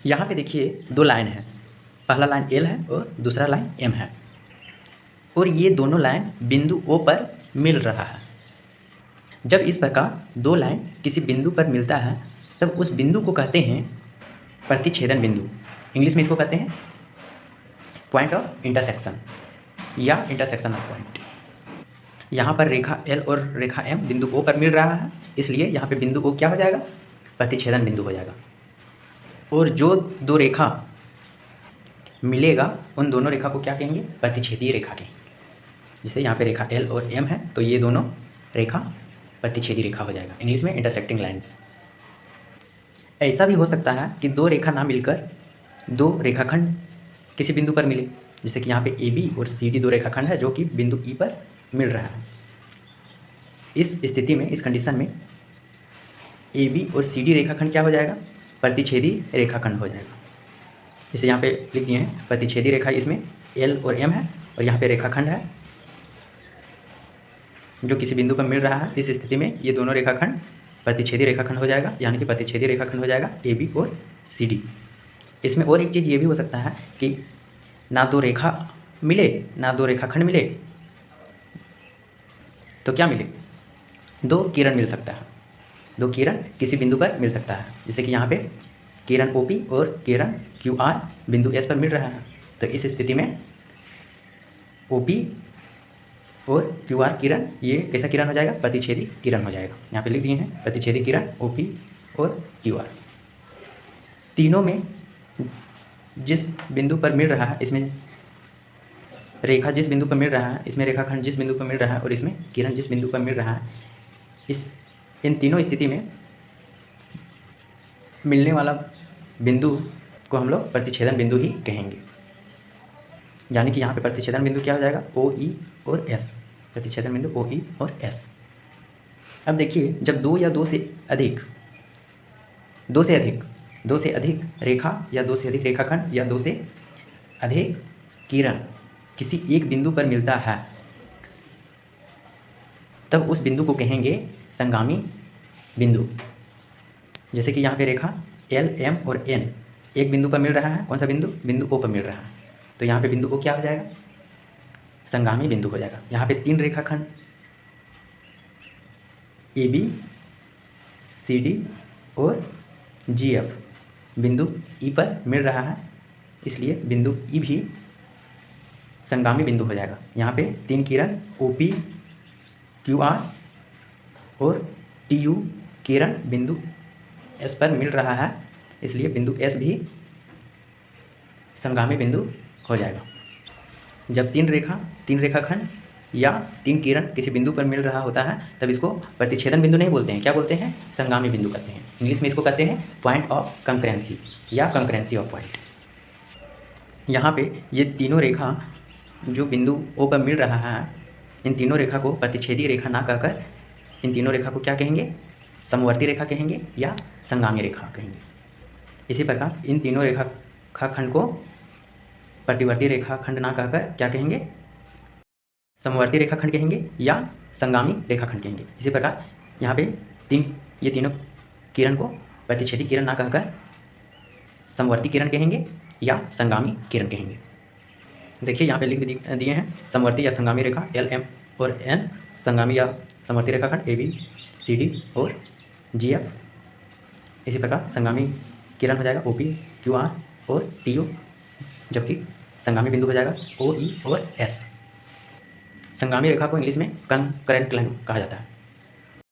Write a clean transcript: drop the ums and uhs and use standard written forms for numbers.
यहाँ पे देखिए दो लाइन है, पहला लाइन एल है और दूसरा लाइन एम है, और ये दोनों लाइन बिंदु ओ पर मिल रहा है। जब इस प्रकार दो लाइन किसी बिंदु पर मिलता है तब उस बिंदु को कहते हैं प्रतिच्छेदन बिंदु। इंग्लिश में इसको कहते हैं पॉइंट ऑफ इंटरसेक्शन या इंटरसेक्शन ऑफ पॉइंट। यहाँ पर रेखा एल और रेखा एम बिंदु ओ पर मिल रहा है, इसलिए यहाँ पे बिंदु ओ क्या हो जाएगा, प्रतिच्छेदन बिंदु हो जाएगा। और जो दो रेखा मिलेगा उन दोनों रेखा को क्या कहेंगे, प्रतिच्छेदीय रेखा कहेंगे। जैसे यहाँ पे रेखा एल और एम है तो ये दोनों रेखा प्रतिच्छेदी रेखा हो जाएगा, इंग्लिश में इंटरसेक्टिंग लाइंस। ऐसा भी हो सकता है कि दो रेखा ना मिलकर दो रेखाखंड किसी बिंदु पर मिले, जैसे कि यहाँ पे ए बी और सी डी दो रेखाखंड है जो कि बिंदु ई पर मिल रहा है। इस स्थिति में, इस कंडीशन में ए बी और सी डी रेखाखंड क्या हो जाएगा, प्रतिच्छेदी रेखाखंड हो जाएगा। जैसे यहाँ पे लिख दिए हैं प्रतिच्छेदी रेखा, इसमें एल और एम है और यहाँ पे रेखाखंड है जो किसी बिंदु पर मिल रहा है। इस स्थिति में ये दोनों रेखाखंड प्रतिच्छेदी रेखाखंड हो जाएगा, यानी कि प्रतिच्छेदी रेखाखंड हो जाएगा ए बी और सी डी। इसमें और एक चीज़ ये भी हो सकता है कि ना दो रेखा मिले ना दो रेखाखंड मिले तो क्या मिले, दो किरण मिल सकता है, दो किरण किसी बिंदु पर मिल सकता है। जैसे कि यहाँ पे किरण ओ पी और किरण क्यू आर बिंदु एस पर मिल रहा है, तो इस स्थिति में ओ पी और क्यू आर किरण ये कैसा किरण हो जाएगा, प्रतिच्छेदी किरण हो जाएगा। यहाँ पे लिख दिए हैं प्रतिच्छेदी किरण ओ पी और क्यू आर। तीनों में जिस बिंदु पर मिल रहा है, इसमें रेखा जिस बिंदु पर मिल रहा है, इसमें रेखाखंड जिस बिंदु पर मिल रहा है और इसमें किरण जिस बिंदु पर मिल रहा है, इन तीनों स्थिति में मिलने वाला बिंदु को हम लोग प्रतिच्छेदन बिंदु ही कहेंगे। यानी कि यहाँ पे प्रतिच्छेदन बिंदु क्या हो जाएगा, ओ ई और एस, प्रतिच्छेदन बिंदु ओ ई और एस। अब देखिए जब दो या दो से अधिक रेखा या दो से अधिक रेखाखंड या दो से अधिक किरण किसी एक बिंदु पर मिलता है तब उस बिंदु को कहेंगे संगामी बिंदु। जैसे कि यहाँ पे रेखा एल एम और एन एक बिंदु पर मिल रहा है, कौन सा बिंदु, बिंदु ओ पर मिल रहा है, तो यहाँ पे बिंदु ओ क्या हो जाएगा, संगामी बिंदु हो जाएगा। यहाँ पे तीन रेखाखंड ए बी सी डी और जी एफ बिंदु ई पर मिल रहा है, इसलिए बिंदु ई भी संगामी बिंदु हो जाएगा। यहाँ पे तीन किरण ओ पी क्यू आर और टी यू किरण बिंदु एस पर मिल रहा है, इसलिए बिंदु एस भी संगामी बिंदु हो जाएगा। जब तीन रेखाखंड या तीन किरण किसी बिंदु पर मिल रहा होता है तब इसको प्रतिच्छेदन बिंदु नहीं बोलते हैं, क्या बोलते हैं, संगामी बिंदु कहते हैं। इंग्लिश में इसको कहते हैं पॉइंट ऑफ कंकरेंसी या कंकरेंसी ऑफ पॉइंट। यहाँ पे ये तीनों रेखा जो बिंदु ओ पर मिल रहा है, इन तीनों रेखा को प्रतिच्छेदी रेखा ना कहकर इन तीनों रेखा को क्या कहेंगे, समवर्ती रेखा कहेंगे या संगामी रेखा कहेंगे। इसी प्रकार इन तीनों रेखाखंड को प्रतिवर्ती रेखाखंड ना कहकर क्या कहेंगे, समवर्ती रेखाखंड कहेंगे या संगामी रेखाखंड कहेंगे। इसी प्रकार यहाँ पे ये तीनों किरण को प्रतिच्छेदी किरण ना कहकर समवर्ती किरण कहेंगे या संगामी किरण कहेंगे। देखिए यहाँ पे लिख दिए हैं समवर्ती या संगामी रेखा एल एम और एन, संगामी या समवर्ती रेखाखंड ए बी सी डी और जी एफ। इसी प्रकार संगामी किरण हो जाएगा ओ पी क्यू आर और टी यू, जबकि संगामी बिंदु हो जाएगा ओ ई और एस। संगामी रेखा को इंग्लिश में कंकरेंट लाइन कहा जाता है।